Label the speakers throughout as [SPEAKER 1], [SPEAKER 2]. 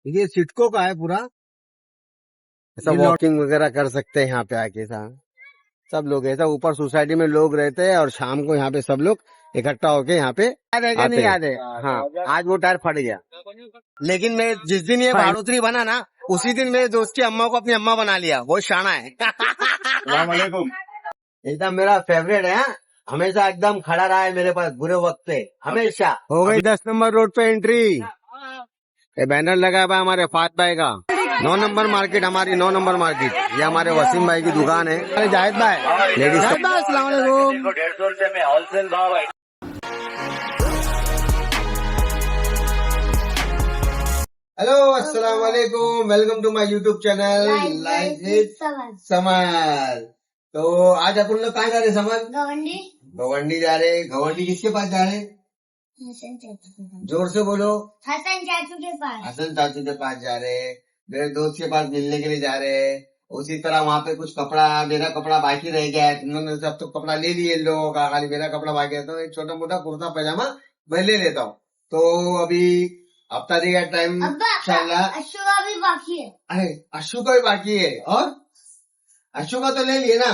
[SPEAKER 1] ये सिटको का है पूरा। ऐसा वॉकिंग वगैरह कर सकते हैं यहाँ पे आके। सब लोग ऐसा ऊपर सोसाइटी में लोग रहते हैं और शाम को यहाँ पे सब लोग इकट्ठा होके यहाँ पे याद है कि नहीं याद है? हाँ, आज वो टायर फट गया, लेकिन मैं जिस दिन ये भाड़ोतरी बना ना उसी दिन मेरे दोस्त की अम्मा को अपनी अम्मा बना लिया। बहुत शाना है। एकदम मेरा फेवरेट है। हमेशा एकदम खड़ा रहा है मेरे पास बुरे वक्त पे, हमेशा। हो गई 10 नंबर रोड पे एंट्री। ये बैनर लगा हुआ है हमारे फात भाई का। 9 नंबर मार्केट, हमारी 9 नंबर मार्केट। ये हमारे वसीम भाई की दुकान है। जाहिद भाई, लेडीज भाई, अस्सलाम वालेकुम।
[SPEAKER 2] 150 रुपए में होलसेल भाव है।
[SPEAKER 1] हेलो, अस्सलाम वालेकुम। Welcome to my YouTube channel life with Samar. तो आज अपन लोग कहाँ जा रहे हैं समर? गवंडी जा रहे हैं। गवंडी किसके पास जा रहे हैं?
[SPEAKER 3] हसन चाचू के पास।
[SPEAKER 1] जोर से बोलो।
[SPEAKER 3] हसन चाचू के पास।
[SPEAKER 1] हसन चाचू के पास जा रहे हैं। मेरे दोस्त के पास मिलने के लिए जा रहे हैं। उसी तरह वहाँ पे कुछ कपड़ा, मेरा कपड़ा बाकी रह गया है। तुमने सब तो कपड़ा ले लिए लोगों का, खाली मेरा कपड़ा बाकी है। तो एक छोटा मोटा कुर्ता पैजामा मैं ले लेता हूँ। तो अभी हफ्ता का टाइम इंशाल्लाह।
[SPEAKER 3] अशु का भी बाकी है।
[SPEAKER 1] अरे अशु का भी बाकी है, और अशु का तो ले लिए ना।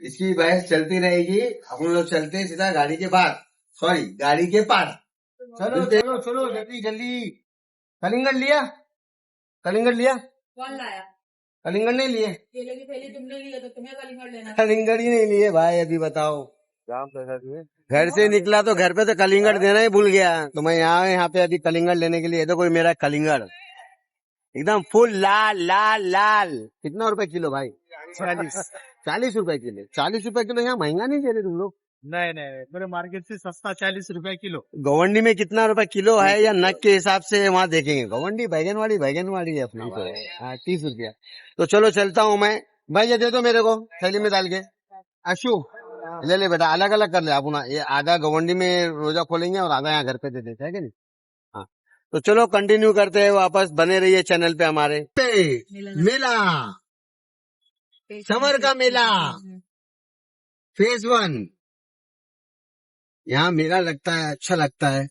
[SPEAKER 1] इसकी बहस चलती रहेगी। हम लोग चलते हैं सीधा गाड़ी के बाहर, सॉरी गाड़ी के पार। चलो चलो चलो जल्दी जल्दी। कलिंगड़ लिया? कलिंगड़ लिया?
[SPEAKER 4] कौन लाया?
[SPEAKER 1] कलिंगड़ नहीं लिए?
[SPEAKER 4] केले की थैली तुमने ली है तो तुम्हें कलिंगड़ लेना।
[SPEAKER 1] कलिंगड़ ही नहीं लिए भाई। अभी बताओ, घर से निकला तो घर पे तो कलिंगड़ देना ही भूल गया। तो मैं यहाँ पे अभी कलिंगड़ लेने के लिए। देखो ये मेरा कलिंगड़ एकदम फुल लाल लाल लाल। कितना रुपए किलो भाई? 40 रुपए किलो। 40 रुपए किलो यहाँ महंगा नहीं दे रहे तुम लोग?
[SPEAKER 5] नहीं मेरे मार्केट से सस्ता 40 रुपए किलो।
[SPEAKER 1] गवंडी में कितना रुपए किलो है या नग के हिसाब से वहाँ देखेंगे। गवंडी बैगनवाड़ी है अपनी तो। हाँ, 30 रुपया। तो चलो चलता हूँ मैं। भाई ये दे दो मेरे को थैली में डाल के। अशु ले ले बेटा, अलग अलग कर ले आप ना। ये आधा गवंडी में रोजा खोलेंगे और आधा यहाँ घर पे दे देते है कि नहीं। हाँ, तो चलो कंटिन्यू करते हैं वापस। बने रहिए चैनल पे हमारे। मेला, समर का मेला फेज 1। यहाँ मेला लगता है, अच्छा लगता है।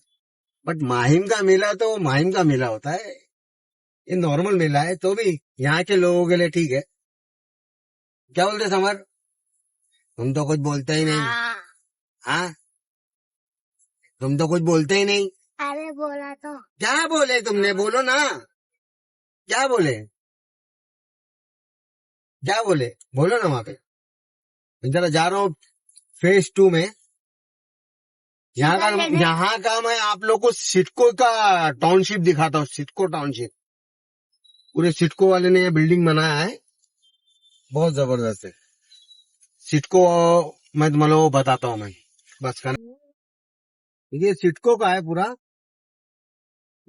[SPEAKER 1] बट माहिम का मेला तो माहिम का मेला होता है। ये नॉर्मल मेला है तो भी यहाँ के लोगों के लिए ठीक है। क्या बोलते समर? तुम तो कुछ बोलते ही नहीं। हाँ, तुम तो कुछ बोलते ही नहीं।
[SPEAKER 3] अरे बोला तो।
[SPEAKER 1] क्या बोले तुमने? बोलो ना, क्या बोले? क्या बोले? बोलो ना वहां पे। मैं जरा जा रहा हूँ फेज 2 में। यहाँ का मैं आप लोग को सिडको का टाउनशिप दिखाता हूँ। सिडको टाउनशिप, पूरे सिडको वाले ने ये बिल्डिंग बनाया है, बहुत जबरदस्त है। सिडको मैं तुम लोगों को बताता हूँ मैं बस का। ये सिडको का है पूरा।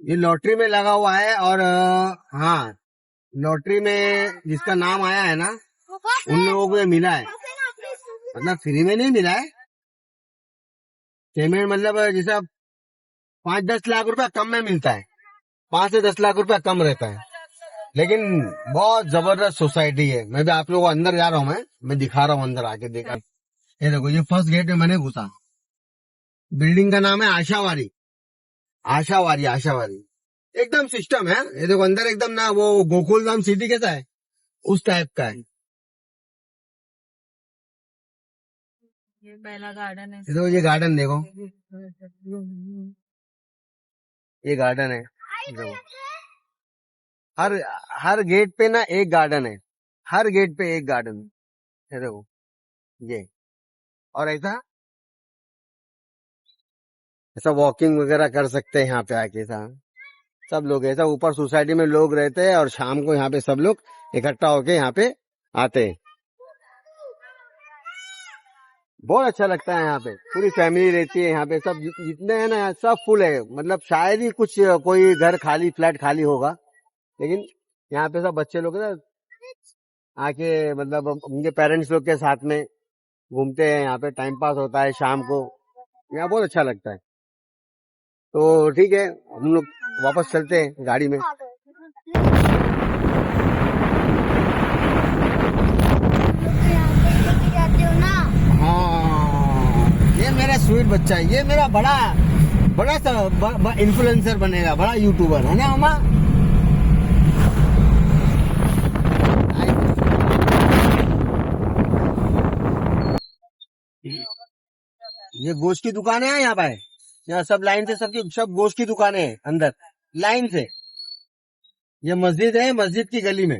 [SPEAKER 1] ये लॉटरी में लगा हुआ है। और हाँ, लॉटरी में जिसका नाम आया है ना उन लोगों को ये मिला है। मतलब फ्री में नहीं मिला है, पेमेंट मतलब जैसा 5-10 लाख रुपया कम में मिलता है। 5 से 10 लाख रुपया कम रहता है। लेकिन बहुत जबरदस्त सोसाइटी है। मैं भी आप लोगों को अंदर जा रहा हूँ। मैं दिखा रहा हूँ अंदर आके। देखा ये देखो, ये फर्स्ट गेट में मैंने घुसा। बिल्डिंग का नाम है आशावारी। आशावारी एकदम सिस्टम है। ये देखो अंदर एकदम ना वो गोकुल धाम सिटी कैसा है उस टाइप का है।
[SPEAKER 4] ये पहला गार्डन है।
[SPEAKER 1] ये देखो, ये गार्डन देखो, ये गार्डन है। देखो हर गेट पे ना एक गार्डन है। हर गेट पे एक गार्डन है। देखो ये, और ऐसा वॉकिंग वगैरह कर सकते हैं यहाँ पे आके। सब लोग ऐसा ऊपर सोसाइटी में लोग रहते हैं और शाम को यहाँ पे सब लोग इकट्ठा होके यहाँ पे आते हैं। बहुत अच्छा लगता है यहाँ पे। पूरी फैमिली रहती है यहाँ पे। सब जितने हैं ना सब फुल है। मतलब शायद ही कुछ कोई घर खाली, फ्लैट खाली होगा। लेकिन यहाँ पे सब बच्चे लोग ना आके मतलब उनके पेरेंट्स लोग के साथ में घूमते हैं। यहाँ पे टाइम पास होता है शाम को। यहाँ बहुत अच्छा लगता है। तो ठीक है, हम लोग वापस चलते हैं गाड़ी में। हाँ, ये मेरा स्वीट बच्चा है। ये मेरा बड़ा सा इन्फ्लुएंसर बनेगा, बड़ा यूट्यूबर है ना मामा। ये गोश्त की दुकान है यहाँ पे, यहाँ सब लाइन से सब गोश्त की दुकानें हैं अंदर लाइन से। ये मस्जिद है, मस्जिद की गली में।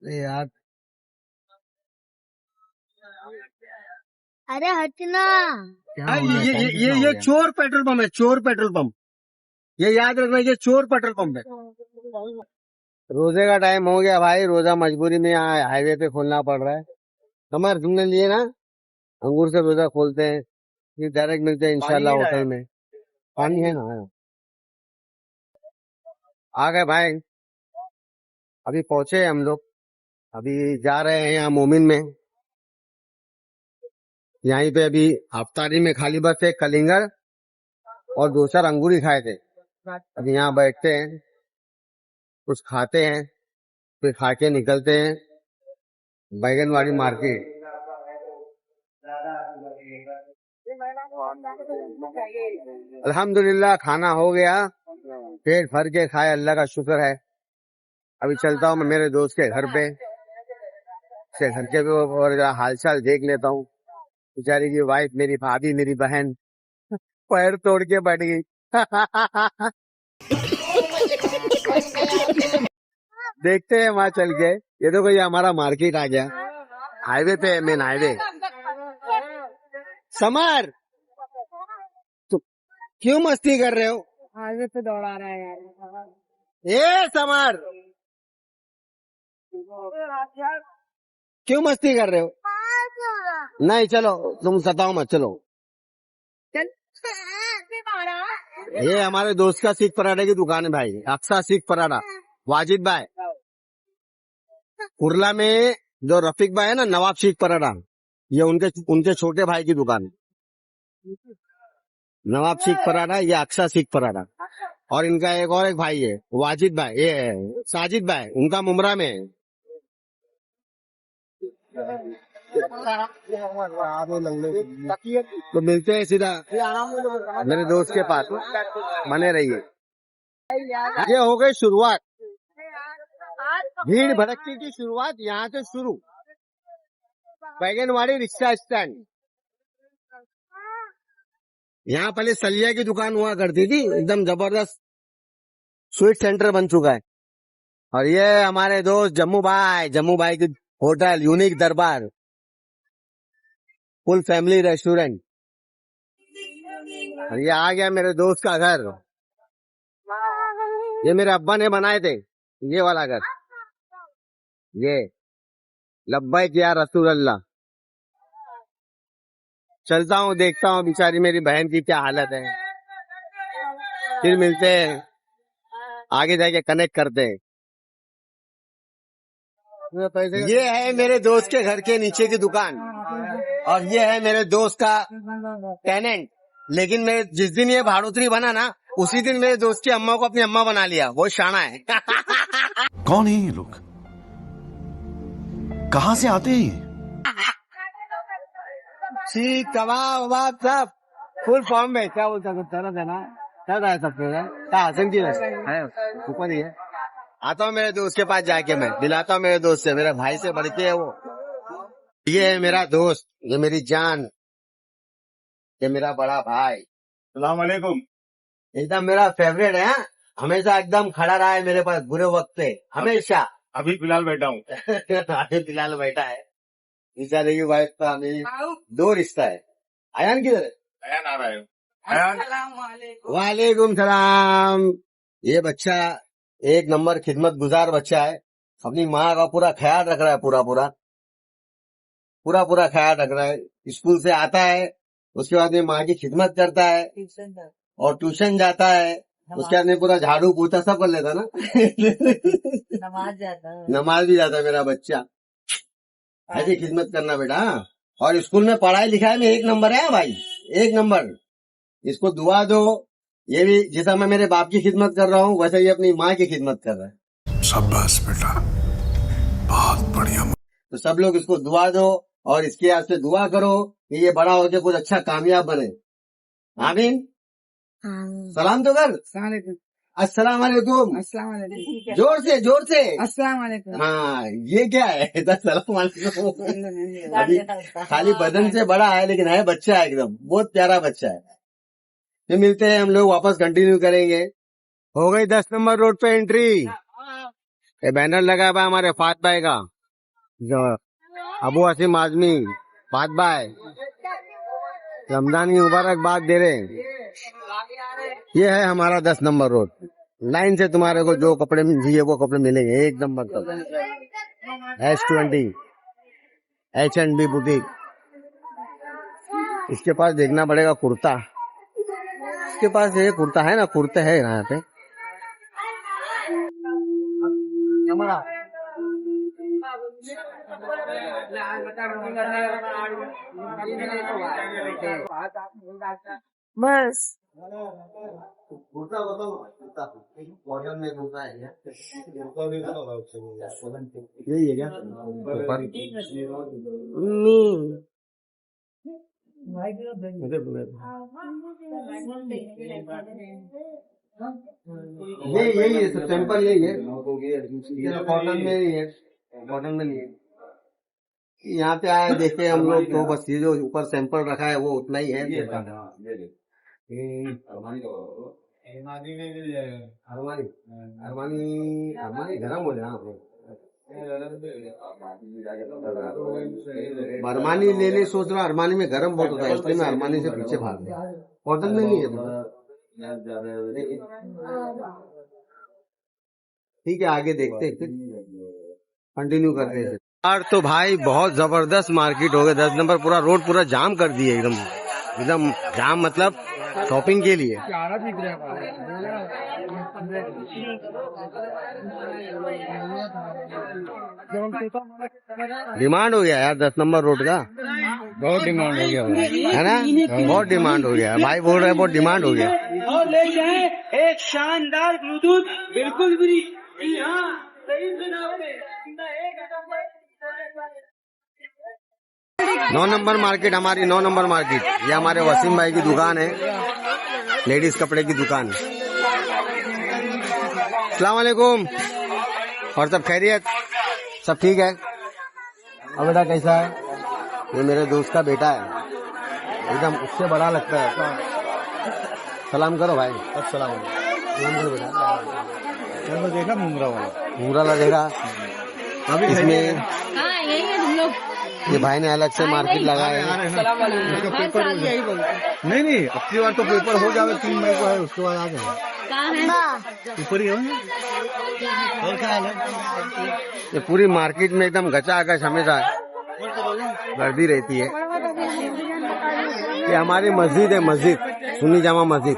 [SPEAKER 1] अरे यार
[SPEAKER 3] अरे हटना।
[SPEAKER 1] क्या हो गया? ये चोर पेट्रोल पंप है, चोर पेट्रोल पंप। ये याद रखना, ये चोर पेट्रोल पंप है। रोजे का टाइम हो गया भाई, रोजा मजबूरी में यहाँ हाईवे पे खोलना पड़ रहा है। कमर तुमने लिए ना, अंगूर से रोजा खोलते हैं, फिर डायरेक्ट मिलते हैं इंशाल्लाह होटल में। पानी है ना? आ गए भाई, अभी पहुंचे हम लोग, अभी जा रहे हैं यहाँ मोमिन में। यहीं पे अभी अफ्तारी में खाली बस एक कलिंगर और 2 अंगूर ही खाए थे। अभी यहाँ बैठते हैं, कुछ खाते हैं, फिर खा के निकलते हैं बैगनवाड़ी मार्केट। अल्हम्दुलिल्लाह खाना हो गया, पेट भर के खाए, अल्लाह का शुक्र है। अभी चलता हूँ मैं मेरे दोस्त के घर पे, से घर के और हालचाल देख लेता हूँ। बेचारी की वाइफ, मेरी भाभी, मेरी बहन पैर तोड़ के बैठ गई। देखते हैं वहां चल के। ये देखो ये हमारा मार्केट आ गया, हाईवे पे है, मेन हाईवे। समर तो क्यों मस्ती कर रहे हो?
[SPEAKER 4] हाईवे पे दौड़ा रहा है यार।
[SPEAKER 1] ए समर क्यों मस्ती कर रहे हो? नहीं चलो, तुम सताओ मत, चलो। ये हमारे दोस्त का सीख पराठे की दुकान है भाई, अक्सा सीख पराठा, वाजिद भाई। कुरला में जो रफीक भाई है ना, नवाब सीख पराठा, ये उनके छोटे भाई की दुकान। नवाब सीख पराठा, ये अक्सा सीख पराठा। और इनका एक भाई है वाजिद भाई, ये साजिद भाई, उनका मुमरा में है। तो मिलते हैं सीधा मेरे दोस्त के पास, बने रहिए। ये हो गई शुरुआत, भीड़ भड़कती की शुरुआत यहाँ से शुरू। बैगनवाड़ी रिक्शा स्टैंड, यहाँ पहले सलिया की दुकान हुआ करती थी, एकदम जबरदस्त स्वीट सेंटर बन चुका है। और ये हमारे दोस्त जम्मू भाई की होटल यूनिक दरबार, फुल फैमिली रेस्टोरेंट। और ये आ गया मेरे दोस्त का घर, ये मेरे अब्बा ने बनाए थे, ये वाला घर। ये लब्बैक या रसूल अल्लाह। चलता हूँ, देखता हूँ बेचारी मेरी बहन की क्या हालत है, फिर मिलते हैं, आगे जाके कनेक्ट करते हैं। ये है मेरे दोस्त के घर के नीचे की दुकान, और ये है मेरे दोस्त का टेनेंट। लेकिन मैं जिस दिन ये भाड़ोतरी बना ना, उसी दिन मेरे दोस्त की अम्मा को अपनी अम्मा बना लिया, वो शाना है।
[SPEAKER 6] कौन है ये लोग, कहाँ से आते हैं ये?
[SPEAKER 1] सीख कबाब वबाब सब फुल फॉर्म में। क्या बोलता है ना, क्या है सब है ऊपर ही है। आता हूँ मेरे दोस्त के पास जाके, मैं दिलाता हूँ मेरे दोस्त से, मेरे भाई से बढ़ के है वो। ये है मेरा दोस्त, ये मेरी जान, ये मेरा बड़ा भाई।
[SPEAKER 5] सलाम अलैकुम।
[SPEAKER 1] एकदम मेरा फेवरेट है, हमेशा एकदम खड़ा रहा है मेरे पास बुरे वक्त पे, हमेशा।
[SPEAKER 5] अभी फिलहाल बैठा हूँ।
[SPEAKER 1] अभी फिलहाल बैठा है। बेचारे की वाइफ का मेरी दो रिश्ता है। अयान किधर है?
[SPEAKER 5] अयान आ रहा है।
[SPEAKER 1] वालेकुम सलाम। ये बच्चा एक नंबर खिदमत गुजार बच्चा है, अपनी माँ का पूरा ख्याल रख रहा है, पूरा ख्याल रख रहा है। स्कूल से आता है, उसके बाद में माँ की खिदमत करता है, और ट्यूशन जाता है, उसके बाद में पूरा झाड़ू पोछा सब कर लेता ना। नमाज भी जाता है मेरा बच्चा। ऐसी खिदमत करना बेटा। और स्कूल में पढ़ाई लिखाई में 1 नंबर है भाई, 1 नंबर। इसको दुआ दो, ये भी जैसा मैं मेरे बाप की खिदमत कर रहा हूँ, वैसे ये अपनी माँ की खिदमत कर रहा है।
[SPEAKER 6] शाबाश बेटा, बहुत बढ़िया।
[SPEAKER 1] तो सब लोग इसको दुआ दो, और इसके आज से दुआ करो कि ये बड़ा होकर कुछ अच्छा कामयाब बने। आमीन। सलाम तो कर। अस्सलाम वालेकुम।
[SPEAKER 4] अस्सलाम वालेकुम। ठीक है।
[SPEAKER 1] जोर से
[SPEAKER 4] अस्सलाम वालेकुम।
[SPEAKER 1] हाँ, ये क्या है? अस्सलाम वालेकुम। अभी खाली बदन से बड़ा है लेकिन है बच्चा है, एकदम बहुत प्यारा बच्चा है। फिर मिलते हैं हम लोग, वापस कंटिन्यू करेंगे। हो गई 10 नंबर रोड पे एंट्री। ये बैनर लगा हुआ है हमारे फात भाई का, जो अबू आसिम आजमी फात भाई रमजान की मुबारकबाद दे रहे हैं। ये है हमारा 10 नंबर रोड। लाइन से तुम्हारे को जो कपड़े चाहिए वो कपड़े मिलेंगे एक नंबर तक। S20 H&B boutique. इसके पास देखना पड़ेगा कुर्ता, इसके पास ये कुर्ता है ना, कुर्ते है यहाँ पे।
[SPEAKER 4] बस
[SPEAKER 1] कुर्ता बताओ, कुर्ता कॉटन में कुर्ता है क्या? यही है क्या? यही है सब सैंपल, यही है कॉटन में, ही है कॉटन में नहीं है। यहाँ पे आए देखे हम लोग तो बस ये जो ऊपर सैंपल रखा है वो उतना ही है। अरमानी गरम हो जाए, अरमानी लेने सोच रहा, अरमानी में गरम बहुत होता है इसलिए मैं अरमानी से पीछे भाग गया। कॉटन में नहीं है तो ठीक है, आगे देखते हैं, फिर कंटिन्यू करते हैं। यार तो भाई बहुत जबरदस्त मार्केट हो गया। 10 नंबर पूरा रोड पूरा जाम कर दिए, एकदम एकदम जाम, मतलब शॉपिंग के लिए। डिमांड हो गया यार 10 नंबर रोड का, बहुत डिमांड हो गया है ना, बहुत डिमांड हो गया। भाई बोल रहे हैं बहुत डिमांड हो गया।
[SPEAKER 7] और ले जाए एक शानदार ब्लूटूथ बिल्कुल फ्री। हाँ, सही सुना आपने।
[SPEAKER 1] 9 नंबर मार्केट, हमारी 9 नंबर मार्केट। ये हमारे वसीम भाई की दुकान है, लेडीज कपड़े की दुकान। अस्सलाम वालेकुम। और सब खैरियत, सब ठीक है? अब बेटा कैसा है? ये मेरे दोस्त का बेटा है, एकदम उससे बड़ा लगता है। सलाम करो भाई। अस्सलाम वालेकुम बेटा। देखा मुंगरा वाला देखा। अभी इसमें ये भाई ने अलग से मार्केट लगाया है। नहीं, अपनी बार तो पेपर हो जावे 3 मई को है, उसके बाद आ जाए ऊपर ही हो। ये पूरी मार्केट में एकदम गचागच हमेशा गर्दी रहती है। ये हमारी मस्जिद है, मस्जिद सुन्नी जामा मस्जिद।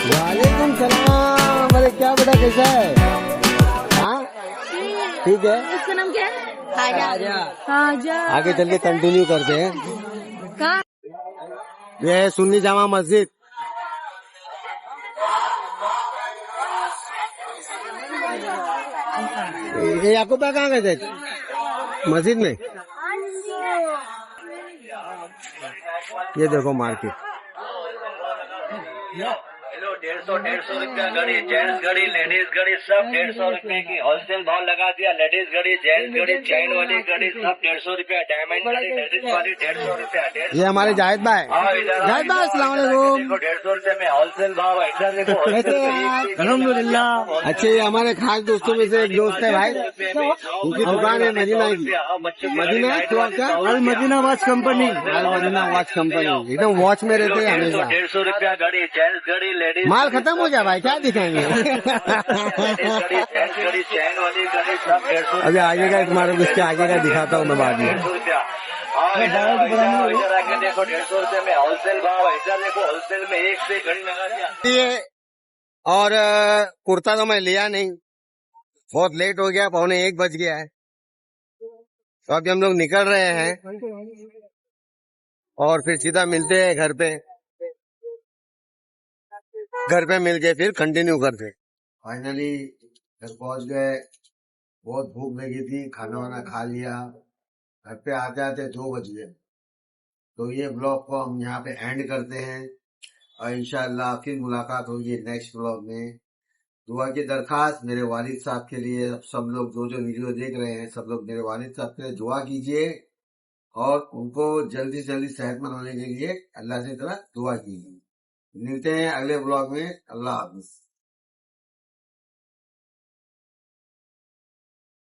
[SPEAKER 1] वालेकुम सलाम। अरे क्या बेटा कैसा है? हाँ ठीक है।
[SPEAKER 3] इसका नाम क्या है? खाजा।
[SPEAKER 1] आगे चल के कंटिन्यू करते हैं। ये है सुन्नी जामा मस्जिद। ये याकूब भाई कहाँ गए थे? मस्जिद में। ये देखो मार्केट।
[SPEAKER 2] हेलो 150 रुपया घड़ी, जेंट्स घड़ी, लेडीज घड़ी सब 150 रुपए की होलसेल भाव लगा दिया। लेडीज घड़ी, जेंट्स घड़ी, चैन वाली घड़ी सब 150 रुपया, डायमंड घड़ी लेडीज वाली 150 रुपया।
[SPEAKER 1] ये हमारे जाहिद भाई। जाहिद भाई अस्सलाम वालेकुम।
[SPEAKER 2] 150 रुपए में होलसेल भाव है। इधर देखो
[SPEAKER 1] अल्हम्दुलिल्लाह। अच्छा, ये हमारे खास दोस्तों में से एक दोस्त है भाई, उनकी दुकान है मदीना की। मदीना क्या? अल मदीना वॉच कंपनी। अल मदीना वॉच कंपनी, एकदम वॉच में रहते हैं हमेशा।
[SPEAKER 2] 150 रुपया घड़ी, जेंट्स घड़ी, लेडीज
[SPEAKER 1] माल खत्म हो गया भाई, क्या दिखाएंगे?
[SPEAKER 2] घड़ी, चैन वाली घड़ी सब 150
[SPEAKER 1] अभी आगे का तुम्हारे को इसके आगे का दिखाता हूँ मैं बाद में।
[SPEAKER 2] रुपया। इधर आके देखो 150 रुपए में होलसेल भाव है। इधर देखो होलसेल में एक से घड़ी लगा दिया।
[SPEAKER 1] और कुर्ता तो मैं लिया नहीं, बहुत लेट हो गया, 12:45 बज गया है। तो अभी हम लोग निकल रहे हैं और फिर सीधा मिलते हैं घर पे। घर पे मिल के फिर कंटिन्यू करते। फाइनली घर पहुंच गए, बहुत भूख लगी थी, खाना वाना खा लिया, घर पे आते आते 2 बज गए। तो ये ब्लॉग को हम यहाँ पे एंड करते हैं और इंशाअल्लाह फिर मुलाकात होगी नेक्स्ट ब्लॉग में। दुआ की दरखास्त मेरे वालिद साहब के लिए, सब लोग जो वीडियो देख रहे हैं सब लोग मेरे वालिद साहब के लिए दुआ कीजिए और उनको जल्दी से जल्दी सेहतमंद होने के लिए अल्लाह से तरह दुआ कीजिए। मिलते हैं अगले ब्लॉग में। अल्लाह हाफिज।